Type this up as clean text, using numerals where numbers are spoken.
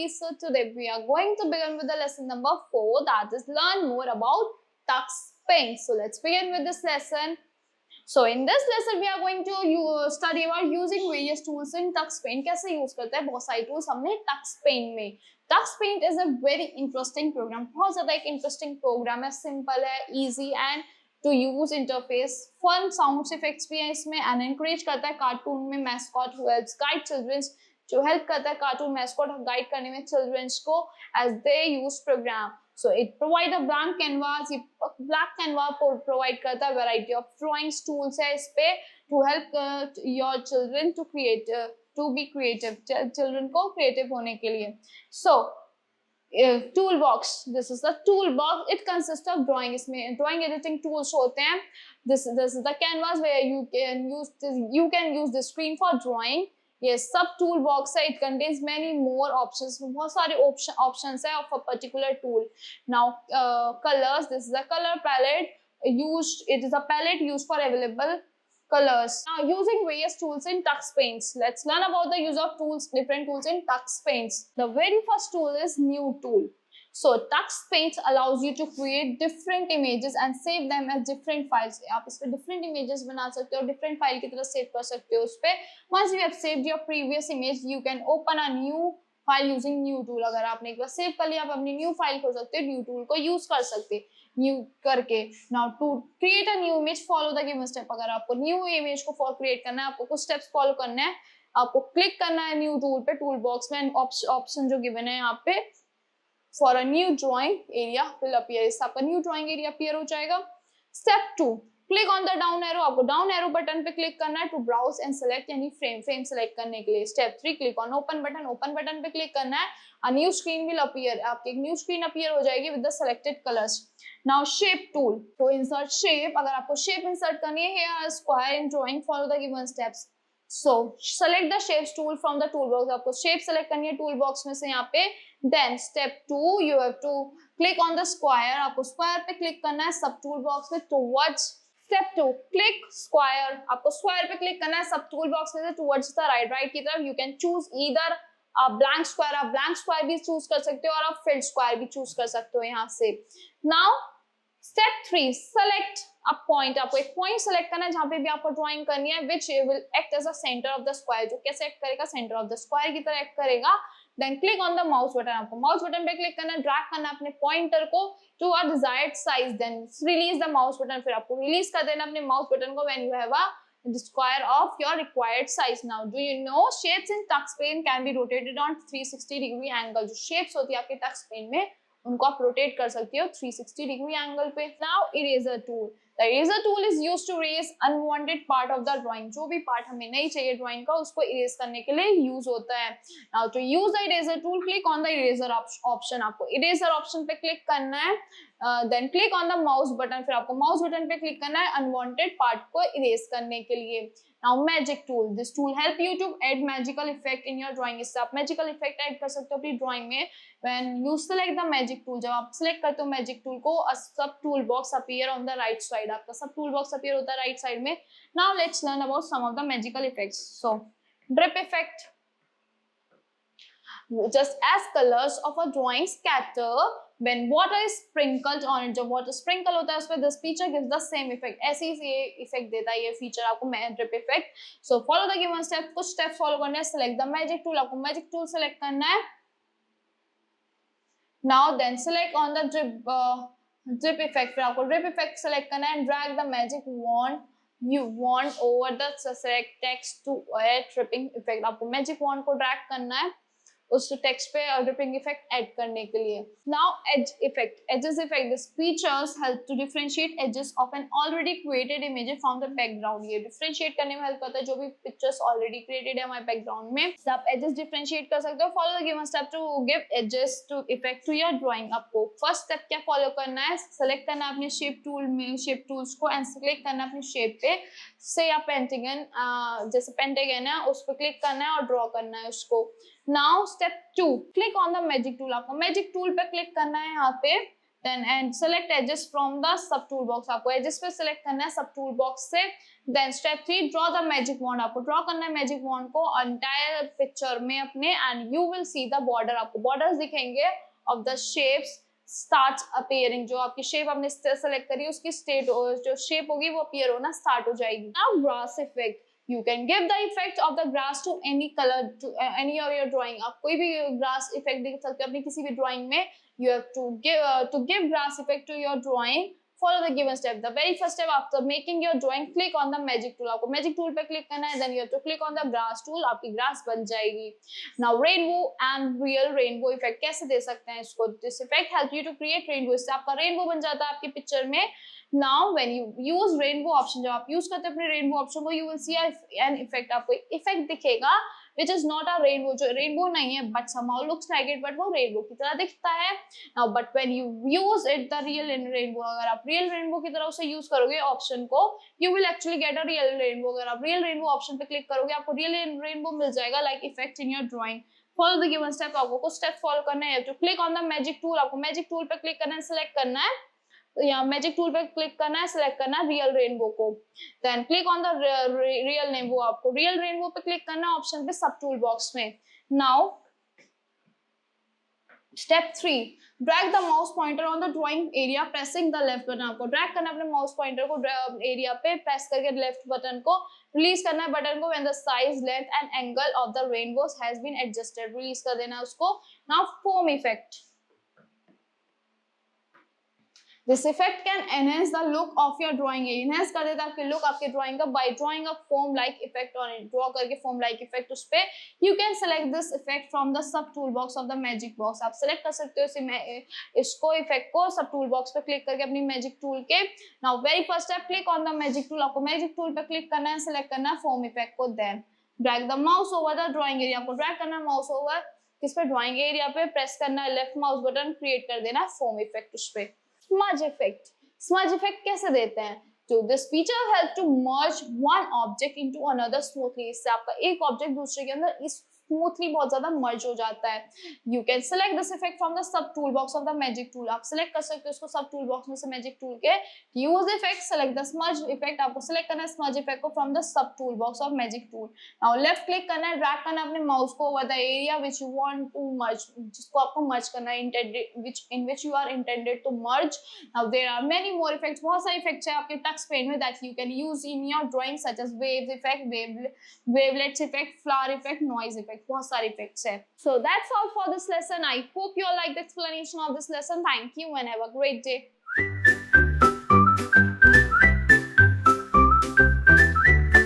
puppies. So today we are going to begin with the lesson number 4, that is learn more about tux paint. So let's begin with this lesson. So in this lesson we are going to study about using various tools in tux paint. कैसे use करते हैं बहुत सारी tools हमने tux paint में. Tux paint is a very interesting program. बहुत ज्यादा एक interesting program है, simple है, easy and to use interface. Fun sound effects भी है इसमें and encourage करता है cartoon में mascot who helps guide children, जो help करता है cartoon mascot guide करने में children को as they use program. So it provide a blank canvas. ये black canvas provide करता है variety of drawings tools है इस पे to help your children to create to be creative. Children को creative होने के लिए. So toolbox, this is the toolbox. It consists of drawing. इसमें drawing editing tools होते हैं. This is the canvas where you can use the screen for drawing. ये सब toolbox है. It contains many more options. बहुत सारे options है of a particular tool. Now colors. This is a color palette used. It is a palette used for available colors. Now using various tools in tux paints. Let's learn about the use of tools, different tools in tux paints. The very first tool is new tool. So tux paints allows you to create different images and save them as different files. आप इस पे different images बना सकते हो, different file की तरह save कर सकते हो उस पे. Once you have saved your previous image, you can open a new file using new tool. अगर आपने एक बार save कर लिया, आप अपनी new file खोल सकते हो, new tool को use कर सकते हैं. न्यू करके. Now to create a new image follow the given step. अगर आपको न्यू इमेज को क्रिएट करना है, आपको कुछ स्टेप्स फॉलो करना है. आपको क्लिक करना है न्यू टूल पे, टूल बॉक्स में ऑप्शन जो गिवन है यहाँ पे for a new drawing area will appear. इससे आपका न्यू ड्राइंग एरिया अपीयर हो जाएगा. Step 2, click on the down arrow. आपको डाउन एरो बटन पे क्लिक करना है टू ब्राउज एंड सेलेक्ट यानी फ्रेम सेलेक्ट करने के लिए. Step 3, click on open button. Open button पे क्लिक करना है. A new screen will appear. आपकी एक न्यू स्क्रीन अपीयर हो जाएगी with the selected colours. Now shape tool. तो इंसर्ट शेप. अगर आपको शेप इंसर्ट करनी है, here square in drawing follow the given steps. So select the shapes tool from the tool box. आपको shape select करनी है टूल बॉक्स में से यहाँ पे. Then step 2, you have to click on the square. आपको स्क्वायर पे click करना है सब टूल बॉक्स में टुवर्ड्स. Step 2, click square. आपको स्क्वायर पे क्लिक करना है सब टूल बॉक्स में से टुवर्ड्स द राइट की तरफ. यू कैन चूज ईदर आप ब्लैंक स्क्वायर भी चूज कर सकते हो और आप फिल्ड स्क्वायर भी चूज कर सकते हो यहाँ से. Now step 3, select a point. आपको एक पॉइंट सेलेक्ट करना है जहां पे भी आपको ड्राइंग करनी है, which will act as a centre of the square. जो कैसे एक्ट करेगा, सेंटर ऑफ द स्क्वायर की तरह एक्ट करेगा. Then click on the mouse button. आपको माउस बटन पे क्लिक करना है, ड्रैग करना है अपने पॉइंटर को to a desired size. Then release the mouse button. फिर आपको रिलीज कर देना अपने माउस बटन को when you have the square of your required size. Now do you know shapes in tux paint can be rotated on 360-degree angle. जो shapes होती है आपके tux paint में उनको आप रोटेट कर सकते हो 360-degree एंगल पे. Now eraser tool. The eraser tool is used to erase unwanted part of the drawing. जो भी पार्ट हमें नहीं चाहिए ड्राइंग का, उसको इरेज करने के लिए यूज होता है. Now to use the eraser tool, click on the eraser option. आपको इरेजर ऑप्शन पे क्लिक करना है. Then click on the mouse button. फिर आपको माउस बटन पे क्लिक करना है अनवांटेड पार्ट को इरेज करने के लिए. Now magic tool. This tool help you to add magical effect in your drawing. इससे आप magical effect add कर सकते हो अपनी drawing में. When you select the magic tool, जब आप select करते हो magic tool को, a sub tool box appear on the right side. आपका sub tool box appear होता है right side में. Now let's learn about some of the magical effects. So drip effect. Just as colors of a drawing scatter when water is sprinkled on it. जब water sprinkle होता है उस पे this feature gives the same effect. ऐसे ही ये effect देता है ये feature आपको drip effect. So follow the given step. कुछ steps follow करने हैं. Select the magic tool. आपको magic tool select करना है. Now then select on the drip effect. फिर आपको drip effect select करना है and drag the magic wand you want over the select text to add dripping effect. आपको magic wand को drag करना है उस टेक्स्ट पे ड्रिपिंग इफेक्ट ऐड करने के लिए. Now edge effect. Edges effect. This features help to differentiate edges of an already created image from the background. ये डिफरेंशिएट करने में हेल्प करता है जो भी पिक्चर्स ऑलरेडी क्रिएटेड है हमारे बैकग्राउंड में. तो आप एजेस डिफरेंशिएट कर सकते हो. Follow the given step to give edges to effect to your drawing. आपको फर्स्ट स्टेप क्या फॉलो करना है, सेलेक्ट करना है अपने शेप टूल में, शेप टूल्स को एंड क्लिक करना है अपनी शेप पे. से या पेंटागन, जैसे पेंटागन है उस पर क्लिक करना है और ड्रॉ करना है उसको. Now step 2, click on the magic tool. आपको मैजिक टूल पे क्लिक करना है यहाँ पे. Then and select edges from the sub tool box, आपको एजेस पे सिलेक्ट करना है सब टूल बॉक्स से। Then step 3, draw the magic wand, आपको ड्रॉ करना है मैजिक वॉन्ड को एंटायर पिक्चर में अपने, and you will see the border, आपको बॉर्डर्स दिखेंगे of the shapes start appearing, जो आपकी शेप आपने सेलेक्ट करी उसकी स्टेट जो शेप होगी वो अपीयर होना स्टार्ट हो जाएगी। Now grass effect, you can give the effect of the grass to any color, to any of your drawing, आप कोई भी grass effect दे सकते हो अपनी किसी भी drawing में। you have to give grass effect to your drawing, follow the given step। the very first step after making your drawing, click on the magic tool, आपको magic tool पे click करना है, then you have to click on the grass tool, आपकी grass बन जाएगी। now rainbow and real rainbow effect, कैसे दे सकते हैं इसको, this effect help you to create rainbow, इससे आपका rainbow बन जाता है आपकी पिक्चर में। now when you use rainbow option, जब आप यूज करते हैं अपने rainbow option को, you will see an effect, आपको effect दिखेगा which is not a rainbow, जो rainbow नहीं है but somehow looks like it, but वो rainbow की तरह दिखता है। now but when you use it the real rainbow, अगर आप real rainbow की तरह उसे यूज करोगे ऑप्शन को, you will actually get a real rainbow, अगर आप real rainbow ऑप्शन पे क्लिक करोगे आपको real rainbow मिल जाएगा like effect in your drawing। follow the given step, आपको कुछ स्टेप फॉलो करना है। to click on the magic tool, आपको magic tool पे क्लिक करना है, सिलेक्ट करना है, तो यहाँ मैजिक टूल पे क्लिक करना है, सिलेक्ट करना है रियल रेनबो को, then click on the real rainbow, आपको रियल रेनबो पे क्लिक करना है ऑप्शन पे सब टूल बॉक्स में। Now step 3, drag the mouse pointer on the drawing area pressing the left button, आपको ड्रैग करना है अपने माउस पॉइंटर को एरिया पे प्रेस करके लेफ्ट बटन को, रिलीज करना है बटन को when the size length and angle of the rainbows has been adjusted, release कर देना है उसको। Now foam effect, This effect can enhance the look of your drawing, enhance कर देता है आपकी look आपके drawing का by drawing a foam like effect on it, draw करके foam like effect उस पे। You can select this effect from the sub tool box of the magic box, आप select कर सकते हो इसको effect को sub tool box पे click करके अपनी magic tool के। Now very first step, click on the magic tool, आपको magic tool पे click करना है, select करना है foam effect को, then drag the mouse over the drawing area, आपको drag करना है mouse over किस पे, drawing area पे, press करना है left mouse button, create कर देना है foam effect उस पे। स्मज इफेक्ट, स्मज इफेक्ट कैसे देते हैं, तो this feature help to merge one object into another smoothly, इससे आपका एक ऑब्जेक्ट दूसरे के अंदर स्मूथली बहुत ज्यादा मर्ज हो जाता है। You can select this effect from the sub tool box of the magic tool, आप सेलेक्ट कर सकते हो इसको सब टूल बॉक्स में से मैजिक टूल के। Use effect, select the smudge effect, आपको सेलेक्ट करना है स्मज इफेक्ट को from the sub tool box of magic tool. Now left click करना है, ड्रैग करना है अपने माउस को over the area which you want to merge, जिसको आपको मर्ज करना है, intended which you are intended to merge. Now there are many more effects, बहुत सारे इफेक्ट्स है आपके टक्स पेन में that you can use in your drawing such as waves effect, wavelets effect, flower effect, noise effect, बहुत सारे effects है। So that's all for this lesson. I hope you all like the explanation of this lesson. Thank you and have a great day.